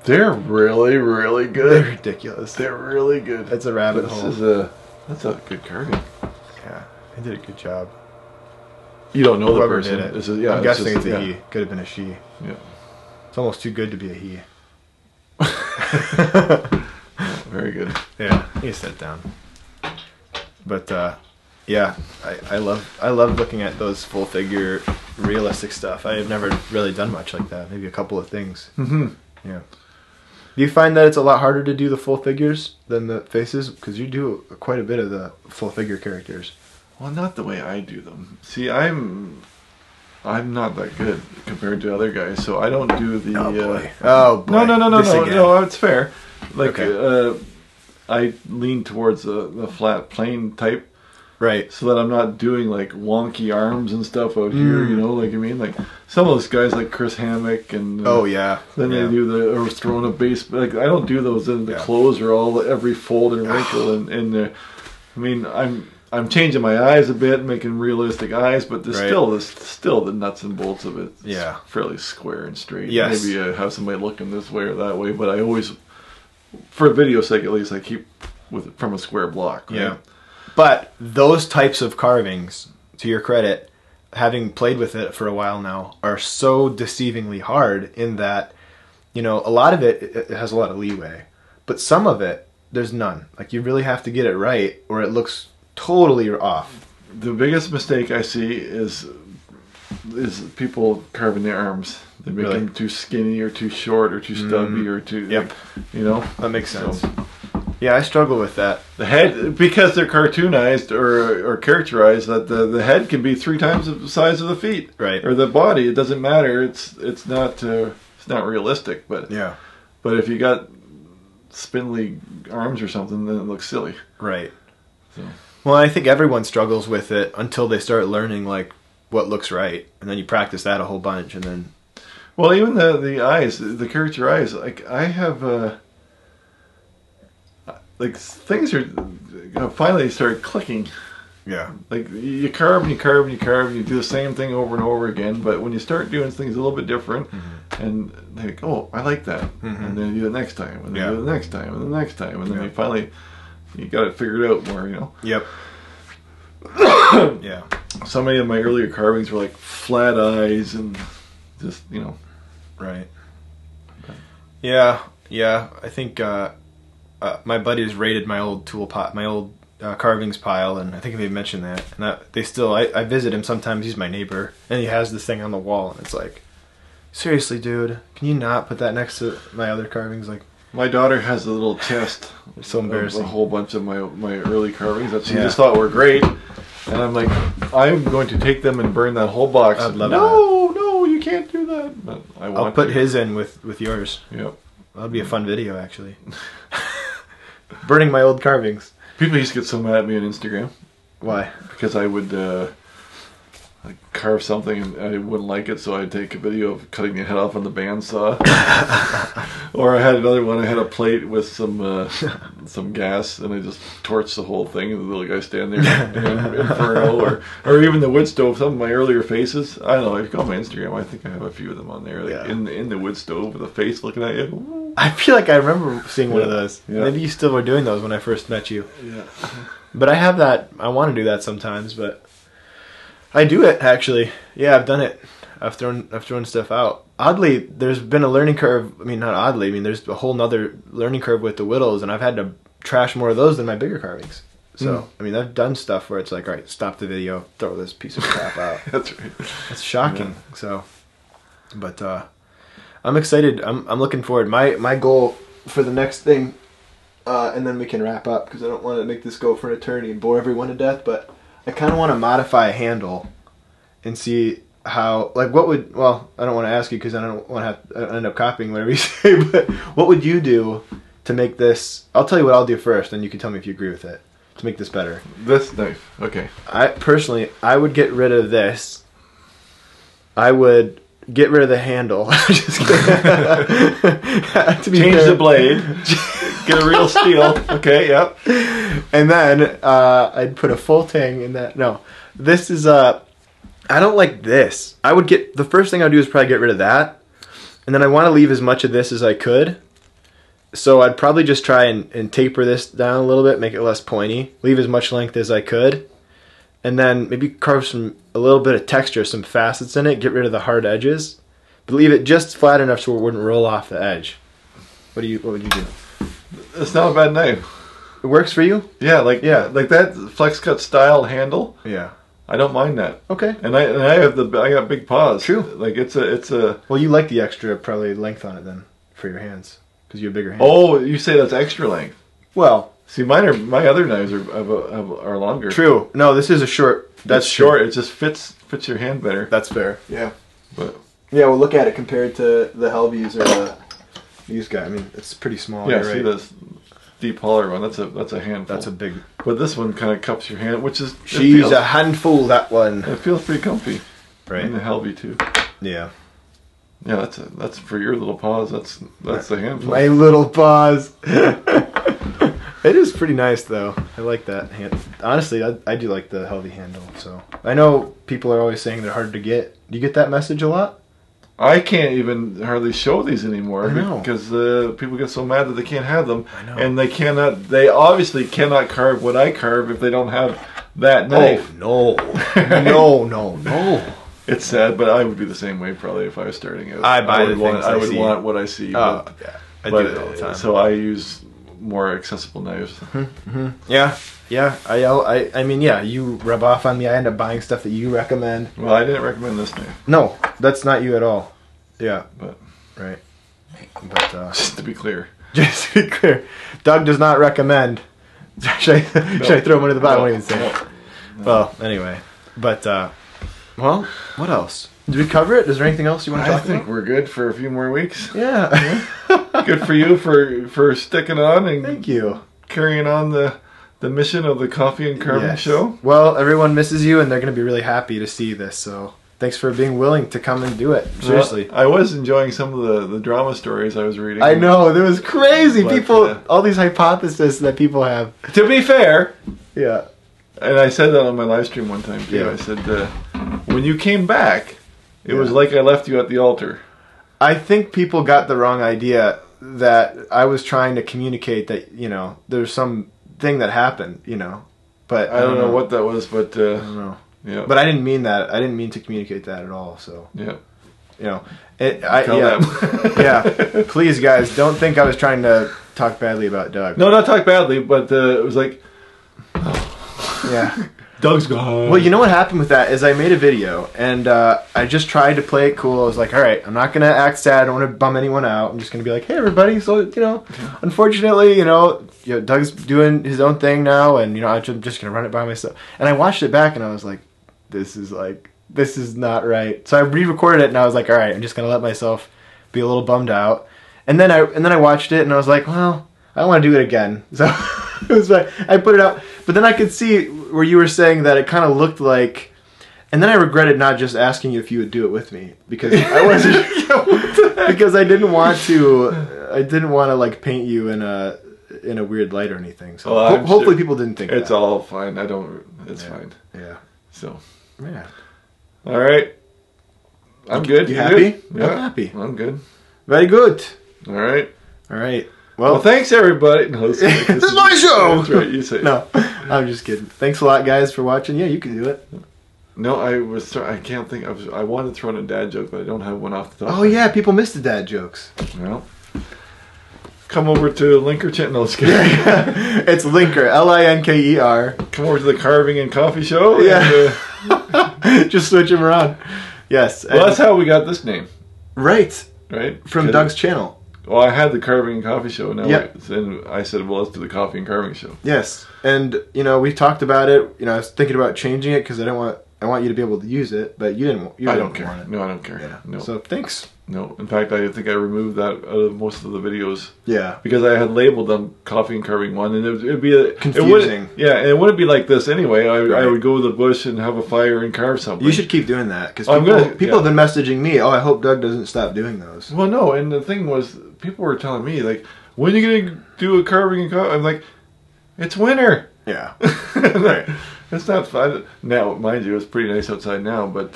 They're really, really good. They're ridiculous. They're really good. That's a rabbit hole. That's a good carving. Yeah, they did a good job. You don't know Whoever the person. Did it. I'm guessing it's a he. Could have been a she. Yeah. It's almost too good to be a he. Very good. Yeah, you sit down. But I love looking at those full figure realistic stuff. I have never really done much like that. Maybe a couple of things. Mm-hmm. Yeah. Do you find that it's a lot harder to do the full figures than the faces? Because you do quite a bit of the full figure characters. Well, not the way I do them. See, I'm not that good compared to other guys, so I don't do the. Oh boy! No. It's fair. Like, okay. I lean towards the flat plane type. Right. So that I'm not doing like wonky arms and stuff out here, like I mean, like some of those guys like Chris Hammock and then they do or throwing a base. Like I don't do those. And the clothes are all every fold and wrinkle and I mean I'm changing my eyes a bit, making realistic eyes, but there's still the nuts and bolts of it. It's fairly square and straight. Yes. Maybe I have somebody looking this way or that way, but I always, for video sake at least, I keep with it from a square block. Right? Yeah. But those types of carvings, to your credit, having played with it for a while now, are so deceivingly hard in that, a lot of it has a lot of leeway. But some of it, there's none. Like, you really have to get it right or it looks totally off. The biggest mistake I see is people carving their arms. They make them too skinny or too short or too stubby or too... Yep. That makes sense. Yeah, I struggle with that. The head, because they're cartoonized or characterized, that the head can be 3 times the size of the feet, right? Or the body. It doesn't matter. It's not realistic. But But if you got spindly arms or something, then it looks silly. Right. So. Well, I think everyone struggles with it until they start learning like what looks right, and then you practice that a whole bunch, and then. Well, even the eyes, the curvature eyes. Like I have, like things are finally started clicking. Yeah. Like you carve and you carve and you carve and you do the same thing over and over again. But when you start doing things a little bit different, and like, oh, I like that, and then you do it next time, and then you do it the next time, and the next time, and then you finally you got it figured out more. You know. Yep. Yeah. So many of my earlier carvings were like flat eyes and just Right. Yeah. Yeah. I think my buddies raided my old tool pot, my old carvings pile, and I think they mentioned that. And they still, I visit him sometimes. He's my neighbor, and he has this thing on the wall, and it's like, seriously, dude, can you not put that next to my other carvings? Like, my daughter has a little chest. It's so embarrassing. A whole bunch of my early carvings that she just thought were great, and I'm like, I'm going to take them and burn that whole box. I'd love No, you can't do that. But I'll put his in with yours. Yep. That'll be a fun video, actually. Burning my old carvings. People used to get so mad at me on Instagram. Why? Because I would like carve something and I wouldn't like it, so I'd take a video of cutting the head off on the bandsaw. Or I had another one. I had a plate with some gas, and I just torched the whole thing. And the little guy standing there in inferno, or even the wood stove. Some of my earlier faces. I don't know. If you go on my Instagram, I think I have a few of them on there. Like in the wood stove with a face looking at you. I feel like I remember seeing one of those. Yeah. Maybe you still were doing those when I first met you. Yeah. But I have that. I want to do that sometimes, but I do it actually. Yeah, I've done it. I've thrown stuff out. Oddly, there's been a learning curve. I mean, not oddly. I mean, there's a whole nother learning curve with the whittles, and I've had to trash more of those than my bigger carvings. So, I mean, I've done stuff where it's like, all right, stop the video, throw this piece of crap out. That's right. That's shocking. Yeah. So, but I'm excited. I'm looking forward. My goal for the next thing, and then we can wrap up because I don't want to make this go for an eternity and bore everyone to death. But I kind of want to modify a handle and see how, like, what would, well, I don't want to ask you because I don't want to end up copying whatever you say, but what would you do to make this, I'll tell you what I'll do first, and you can tell me if you agree with it, to make this better. This knife, okay. I would get rid of this. I would get rid of the handle. Just Change the blade. Get a real steel. Okay, yep. And then I'd put a full tang in that. No, this is I don't like this. I would get, the first thing I'd do is probably get rid of that, and then I want to leave as much of this as I could. So I'd probably just try and taper this down a little bit, make it less pointy, leave as much length as I could, and then maybe carve a little bit of texture, some facets in it, get rid of the hard edges, but leave it just flat enough so it wouldn't roll off the edge. What would you do? It's not a bad knife. It works for you? Yeah, like that flex cut style handle. Yeah. I don't mind that. Okay. And I got big paws. True. Like it's a. Well, you like the extra probably length on it then for your hands because you have bigger hands. Oh, you say that's extra length? Well, see, my other knives are longer. True. No, this is a short. That's short. It just fits your hand better. That's fair. Yeah. But yeah, well, look at it compared to the Helvies or these guys. I mean, it's pretty small. Yeah. See this deep holler one? That's a handful. That's a big. But this one kind of cups your hand, which is. She's a handful. That one. It feels pretty comfy. Right. And the Helvie too. Yeah. Yeah, that's for your little paws. That's the handful. My little paws. It is pretty nice though. I like that hand. Honestly, I do like the Helvie handle. So I know people are always saying they're hard to get. Do you get that message a lot? I can't even hardly show these anymore because people get so mad that they can't have them, I know. And they obviously cannot carve what I carve if they don't have that knife. Oh no, no. It's sad, but I would be the same way probably if I was starting out. I would want what I see. Oh, yeah. I do it all the time. So I use more accessible knives. Mm-hmm. Yeah. I mean, yeah. You rub off on me. I end up buying stuff that you recommend. Well, I didn't recommend this knife. No, that's not you at all. Yeah, but right. But just to be clear, Doug does not recommend. Should I throw him under the bus? I won't even say it. Well, anyway, but well, what else? Did we cover it? Is there anything else you want to talk about? I think we're good for a few more weeks. Yeah. Good for you for sticking on and thank you. Carrying on the the mission of the Coffee and Carving Show. Well, everyone misses you, and they're going to be really happy to see this. So thanks for being willing to come and do it. Seriously. Well, I was enjoying some of the drama stories I was reading. I know. It was crazy. But, people, all these hypotheses that people have. To be fair. Yeah. And I said that on my live stream one time too. Yeah. I said, when you came back, it was like I left you at the altar. I think people got the wrong idea that I was trying to communicate that, you know, there's some thing that happened, you know. But I don't know what that was, but... I don't know. Yeah. But I didn't mean that. I didn't mean to communicate that at all, so... Yeah. You know, yeah. Please, guys, don't think I was trying to talk badly about Doug. No, not talk badly, but it was like... Yeah. Doug's gone. Well, you know what happened with that is I made a video, and I just tried to play it cool. I was like, all right, I'm not going to act sad. I don't want to bum anyone out. I'm just going to be like, hey, everybody. So, you know, unfortunately, you know, Doug's doing his own thing now, and, you know, I'm just going to run it by myself. And I watched it back, and I was like, this is not right. So I re-recorded it, and I was like, all right, I'm just going to let myself be a little bummed out. And then I watched it, and I was like, well, I don't want to do it again. So it was like, I put it out. But then I could see where you were saying that it kind of looked like, and then I regretted not just asking you if you would do it with me, because I wasn't, because I didn't want to like paint you in a weird light or anything. So hopefully people didn't think it's that. all fine. It's fine. Yeah. So. Yeah. All right. I'm good. You happy? Good? Yeah. I'm happy. I'm good. Very good. All right. All right. Well, thanks everybody. No, this is my show. That's right. You say. No, I'm just kidding. Thanks a lot, guys, for watching. Yeah, you can do it. No, I can't think. I wanted to throw in a dad joke, but I don't have one off the top. Oh yeah, people miss the dad jokes. Well, come over to Linker channel. It's Linker, Linker. Come over to the Carving and Coffee Show. Yeah. And, just switch them around. Yes. Well, that's how we got this name. Right. Right. From Doug's channel. Well, I had the Carving and Coffee Show. Now, yep. And I said, well, let's do the Coffee and Carving Show. Yes, and you know, we talked about it. You know, I was thinking about changing it because I want you to be able to use it, but you didn't. I don't care. Want it. No, I don't care. Yeah. No. So thanks. No, in fact, I think I removed that out of most of the videos. Yeah. Because I had labeled them Coffee and Carving 1, and it'd be confusing. And it wouldn't be like this anyway. I would go to the bush and have a fire and carve something. You should keep doing that because people have been messaging me. Oh, I hope Doug doesn't stop doing those. Well, no, and the thing was, people were telling me like, when are you gonna do a carving and coffee? I'm like, it's winter. Yeah. Right. It's not fun now. Mind you, it's pretty nice outside now, but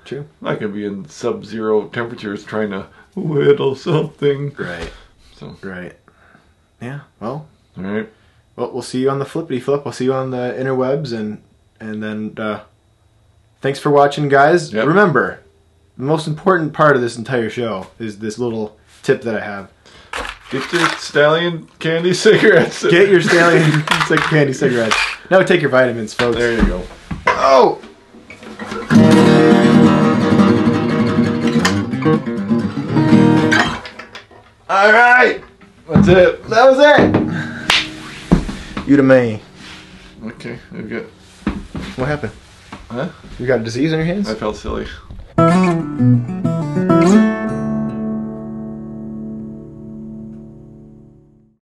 true. I can be in sub-zero temperatures trying to whittle something. Right. So. Right. Yeah. Well. All right. Well, we'll see you on the flippity flip. We'll see you on the interwebs, and then thanks for watching, guys. Yep. Remember, the most important part of this entire show is this little tip that I have. Get your Stallion candy cigarettes. Get your Stallion candy cigarettes. Now take your vitamins, folks. There you go. Oh! Alright! That's it. That was it! You to me. Okay, I'm good. What happened? Huh? You got a disease on your hands? I felt silly.